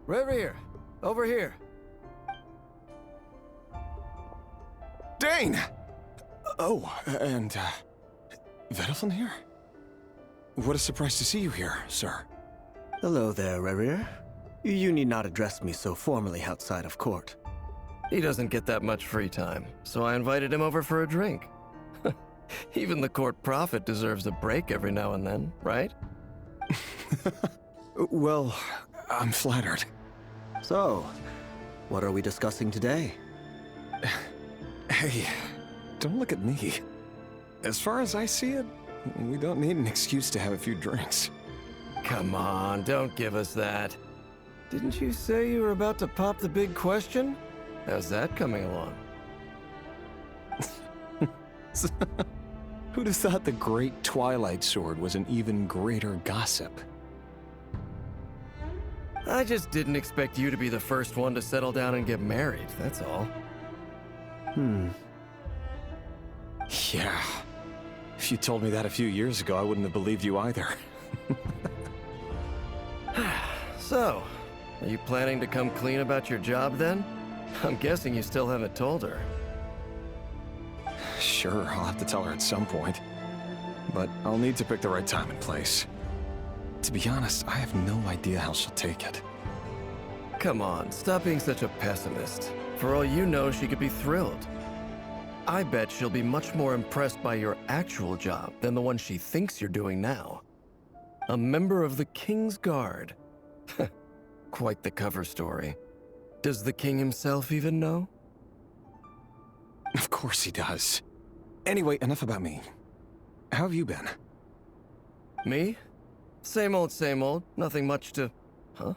Rerir, over here. Dane! Oh, and, Vediflin here? What a surprise to see you here, sir. Hello there, Rerir. You need not address me so formally outside of court. He doesn't get that much free time, so I invited him over for a drink. Even the court prophet deserves a break every now and then, right? Well, I'm flattered. So, what are we discussing today? Hey, don't look at me. As far as I see it, we don't need an excuse to have a few drinks. Come on, don't give us that. Didn't you say you were about to pop the big question? How's that coming along? Who'd have thought the great Twilight Sword was an even greater gossip? I just didn't expect you to be the first one to settle down and get married, that's all. Yeah. If you told me that a few years ago, I wouldn't have believed you either. So, are you planning to come clean about your job then? I'm guessing you still haven't told her. Sure, I'll have to tell her at some point. But I'll need to pick the right time and place. To be honest, I have no idea how she'll take it. Come on, stop being such a pessimist. For all you know, she could be thrilled. I bet she'll be much more impressed by your actual job than the one she thinks you're doing now. A member of the King's Guard. Quite the cover story. Does the king himself even know? Of course he does. Anyway, enough about me. How have you been? Me? Same old, nothing much to... Huh?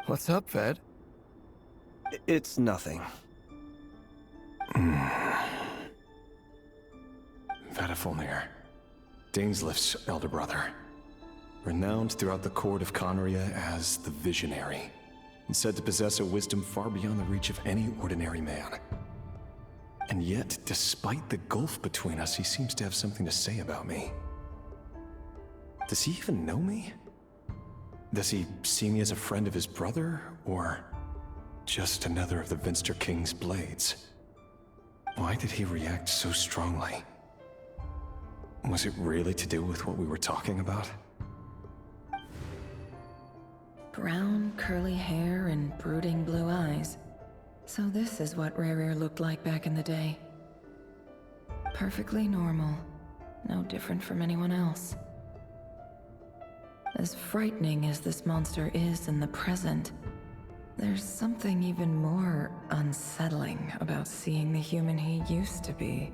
What's up, Ved? It's nothing. Vediflin, Daneslif's elder brother. Renowned throughout the court of Conria as the Visionary, and said to possess a wisdom far beyond the reach of any ordinary man. And yet, despite the gulf between us, he seems to have something to say about me. Does he even know me? Does he see me as a friend of his brother, or just another of the Vinster King's blades? Why did he react so strongly? Was it really to do with what we were talking about? Brown, curly hair and brooding blue eyes. So this is what Rerir looked like back in the day. Perfectly normal. No different from anyone else. As frightening as this monster is in the present, there's something even more unsettling about seeing the human he used to be.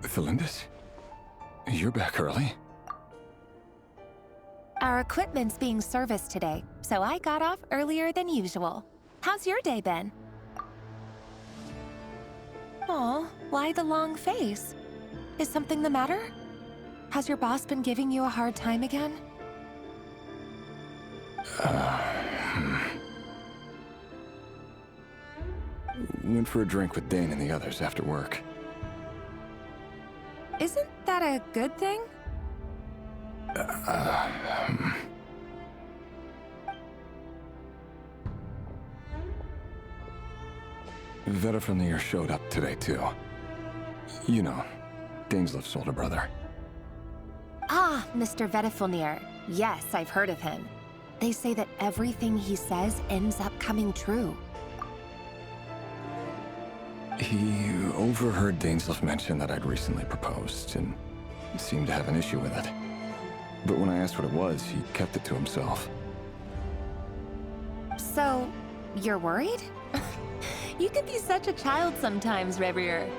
Felindis? You're back early? Our equipment's being serviced today, so I got off earlier than usual. How's your day been? Aw, why the long face? Is something the matter? Has your boss been giving you a hard time again? Went for a drink with Dane and the others after work. Isn't that a good thing? Vediflin showed up today, too. You know, Daneslif's older brother. Ah, Mr. Vediflin. Yes, I've heard of him. They say that everything he says ends up coming true. He overheard Daneslif mention that I'd recently proposed, and seemed to have an issue with it. But when I asked what it was, he kept it to himself. So, you're worried? You can be such a child sometimes, Rerir.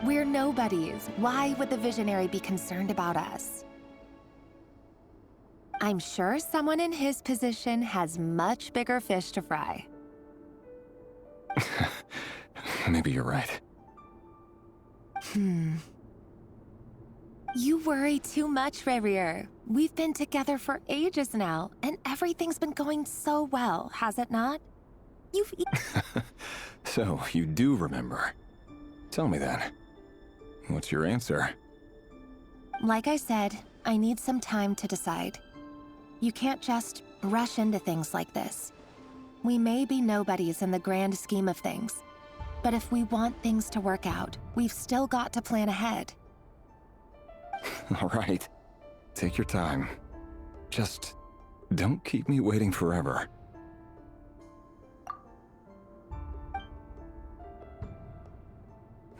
We're nobodies. Why would the Visionary be concerned about us? I'm sure someone in his position has much bigger fish to fry. Maybe you're right. You worry too much, Rerir. We've been together for ages now, and everything's been going so well, has it not? You've So, you do remember. Tell me then. What's your answer? Like I said, I need some time to decide. You can't just rush into things like this. We may be nobodies in the grand scheme of things, but if we want things to work out, we've still got to plan ahead. All right. Take your time. Just don't keep me waiting forever.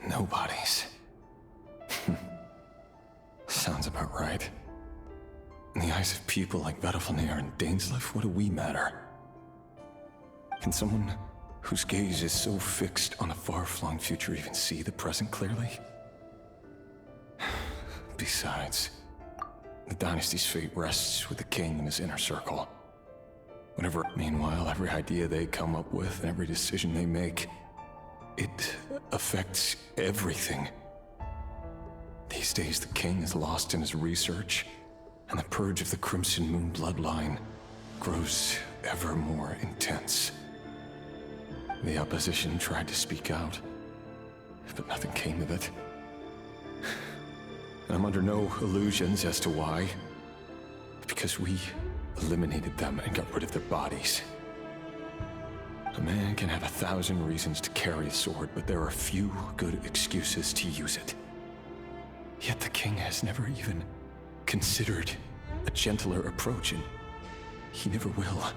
Nobodies. Sounds about right. In the eyes of people like Vettelfnir and Dainsleif, what do we matter? Can someone whose gaze is so fixed on a far-flung future even see the present clearly? Besides, the dynasty's fate rests with the king and his inner circle. Meanwhile, every idea they come up with and every decision they make, it affects everything. These days, the king is lost in his research, and the purge of the Crimson Moon bloodline grows ever more intense. The opposition tried to speak out, but nothing came of it. I'm under no illusions as to why. Because we eliminated them and got rid of their bodies. A man can have 1,000 reasons to carry a sword, but there are few good excuses to use it. Yet the king has never even considered a gentler approach, and he never will.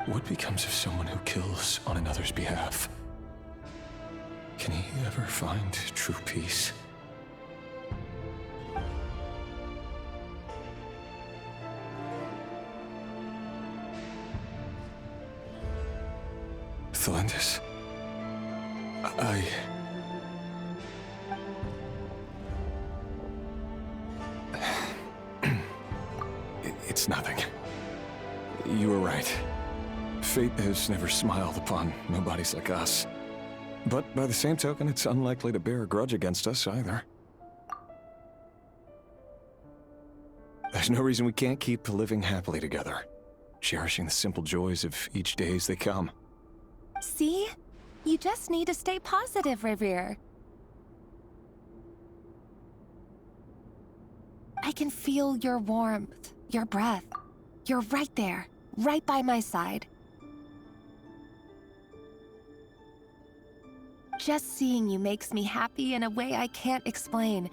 What becomes of someone who kills on another's behalf? Can he ever find true peace? Thelindis, It's nothing. You were right. Fate has never smiled upon nobodies like us. But by the same token, it's unlikely to bear a grudge against us either. There's no reason we can't keep living happily together, cherishing the simple joys of each day as they come. See? You just need to stay positive, Rerir. I can feel your warmth, your breath. You're right there, right by my side. Just seeing you makes me happy in a way I can't explain,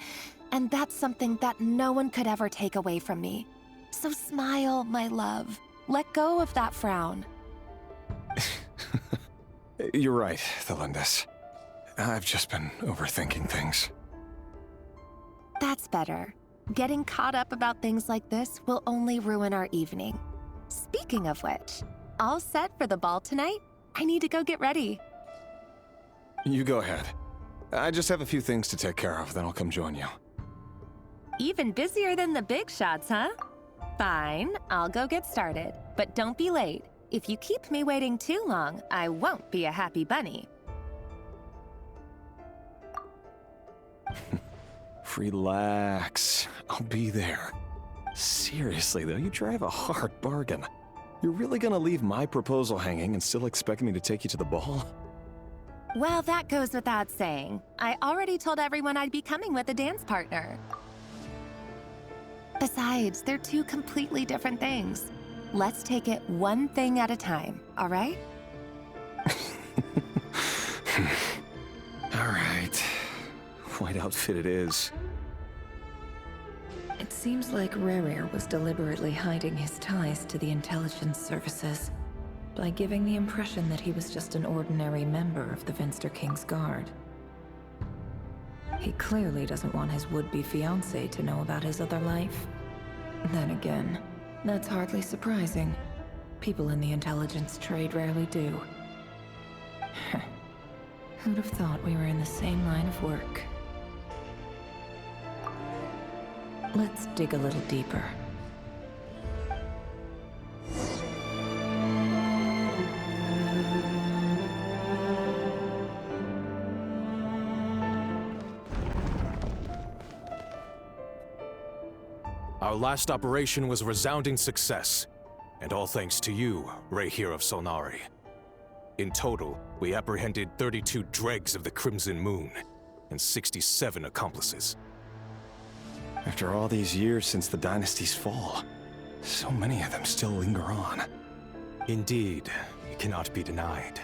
and that's something that no one could ever take away from me. So smile, my love. Let go of that frown. You're right, Thelindis. I've just been overthinking things. That's better. Getting caught up about things like this will only ruin our evening. Speaking of which, all set for the ball tonight? I need to go get ready. You go ahead. I just have a few things to take care of, then I'll come join you. Even busier than the big shots, huh? Fine, I'll go get started. But don't be late. If you keep me waiting too long, I won't be a happy bunny. Relax. I'll be there. Seriously, though, you drive a hard bargain. You're really gonna leave my proposal hanging and still expect me to take you to the ball? Well, that goes without saying. I already told everyone I'd be coming with a dance partner. Besides, they're two completely different things. Let's take it one thing at a time, all right? All right. White outfit it is. It seems like Rerir was deliberately hiding his ties to the intelligence services by giving the impression that he was just an ordinary member of the Venster King's Guard. He clearly doesn't want his would-be fiancée to know about his other life. Then again, that's hardly surprising. People in the intelligence trade rarely do. Who'd have thought we were in the same line of work? Let's dig a little deeper. Our last operation was a resounding success, and all thanks to you, Rerir of Solnari. In total, we apprehended 32 dregs of the Crimson Moon, and 67 accomplices. After all these years since the dynasty's fall, so many of them still linger on. Indeed, it cannot be denied.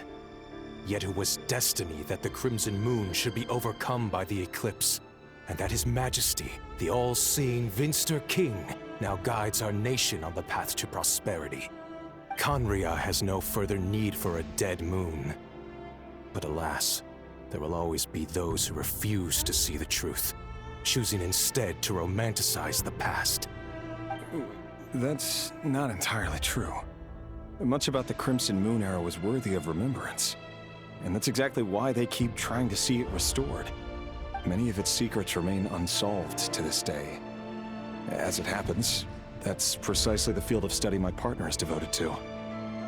Yet it was destiny that the Crimson Moon should be overcome by the eclipse, and that His Majesty, the all-seeing Vinster King, now guides our nation on the path to prosperity. Conria has no further need for a dead moon. But alas, there will always be those who refuse to see the truth, choosing instead to romanticize the past. That's not entirely true. Much about the Crimson Moon era was worthy of remembrance, and that's exactly why they keep trying to see it restored. Many of its secrets remain unsolved to this day. As it happens, that's precisely the field of study my partner is devoted to.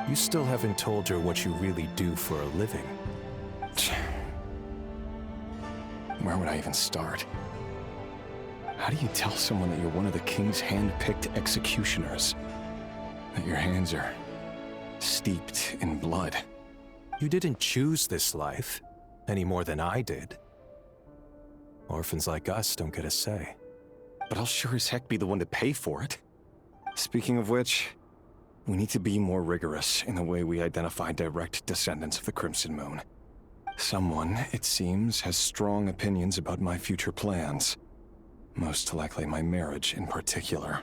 You still haven't told her what you really do for a living. Where would I even start? How do you tell someone that you're one of the king's hand-picked executioners? That your hands are steeped in blood? You didn't choose this life, any more than I did. Orphans like us don't get a say. But I'll sure as heck be the one to pay for it. Speaking of which, we need to be more rigorous in the way we identify direct descendants of the Crimson Moon. Someone, it seems, has strong opinions about my future plans. Most likely my marriage in particular.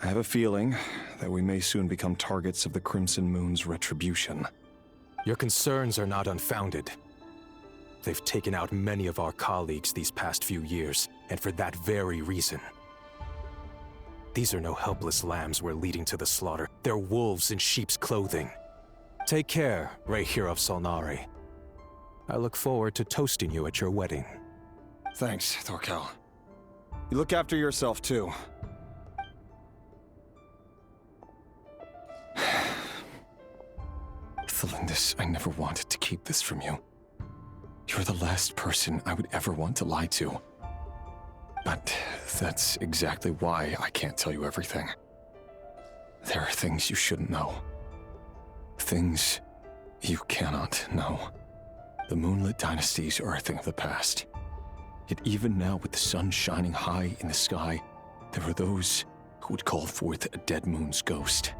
I have a feeling that we may soon become targets of the Crimson Moon's retribution. Your concerns are not unfounded. They've taken out many of our colleagues these past few years, and for that very reason. These are no helpless lambs we're leading to the slaughter. They're wolves in sheep's clothing. Take care, Rerir of Solnari. I look forward to toasting you at your wedding. Thanks, Thorkel. You look after yourself, too. Thelindis, I never wanted to keep this from you. You're the last person I would ever want to lie to. But that's exactly why I can't tell you everything. There are things you shouldn't know. Things you cannot know. The Moonlit Dynasties are a thing of the past. Yet even now, with the sun shining high in the sky, there are those who would call forth a dead moon's ghost.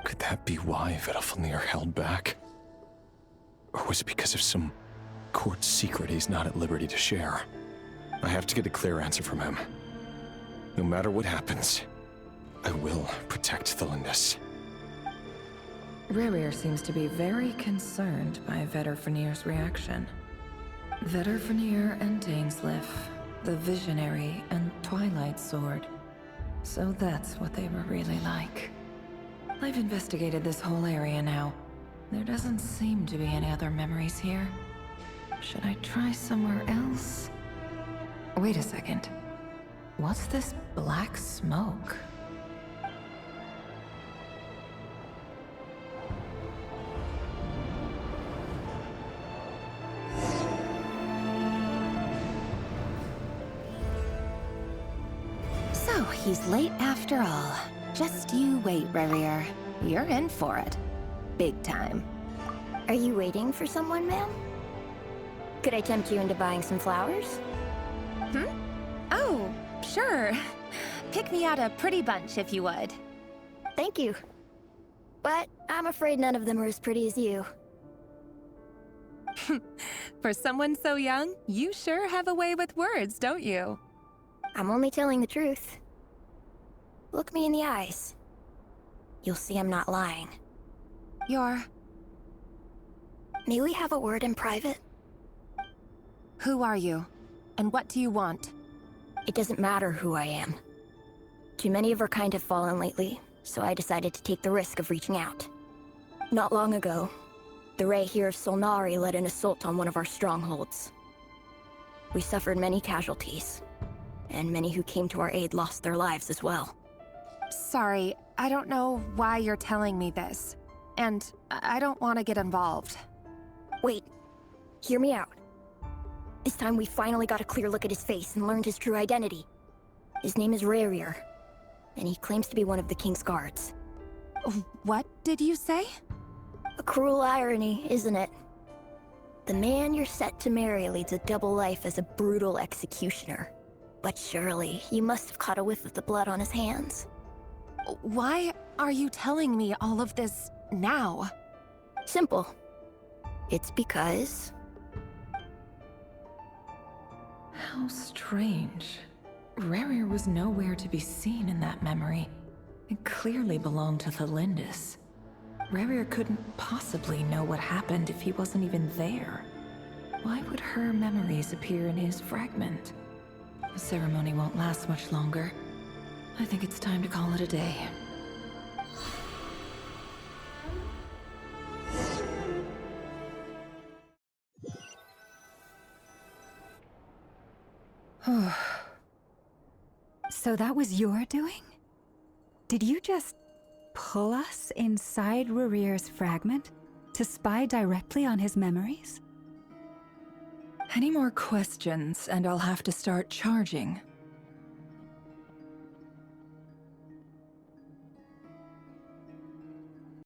Could that be why Vedalfnir held back? Or was it because of some court secret he's not at liberty to share? I have to get a clear answer from him. No matter what happens, I will protect Thelindis. Rerir seems to be very concerned by Vedalfnir's reaction. Vedalfnir and Dainsleif, the Visionary and Twilight Sword. So that's what they were really like. I've investigated this whole area now. There doesn't seem to be any other memories here. Should I try somewhere else? Wait a second. What's this black smoke? So, he's late after all. Just you wait, Rerir. You're in for it. Big time. Are you waiting for someone, ma'am? Could I tempt you into buying some flowers? Oh, sure. Pick me out a pretty bunch if you would. Thank you. But I'm afraid none of them are as pretty as you. For someone so young, you sure have a way with words, don't you? I'm only telling the truth. Look me in the eyes. You'll see I'm not lying. May we have a word in private? Who are you? And what do you want? It doesn't matter who I am. Too many of our kind have fallen lately, so I decided to take the risk of reaching out. Not long ago, the Rerir of Solnari led an assault on one of our strongholds. We suffered many casualties, and many who came to our aid lost their lives as well. Sorry, I don't know why you're telling me this. And I don't want to get involved. Wait, hear me out. This time we finally got a clear look at his face and learned his true identity. His name is Rerir, and he claims to be one of the king's guards. What did you say? A cruel irony, isn't it? The man you're set to marry leads a double life as a brutal executioner. But surely, you must have caught a whiff of the blood on his hands. Why are you telling me all of this now? Simple. It's because... How strange. Rerir was nowhere to be seen in that memory. It clearly belonged to the Lindis. Rerir couldn't possibly know what happened if he wasn't even there. Why would her memories appear in his fragment? The ceremony won't last much longer. I think it's time to call it a day. So that was your doing? Did you just pull us inside Rerir's fragment to spy directly on his memories? Any more questions, and I'll have to start charging.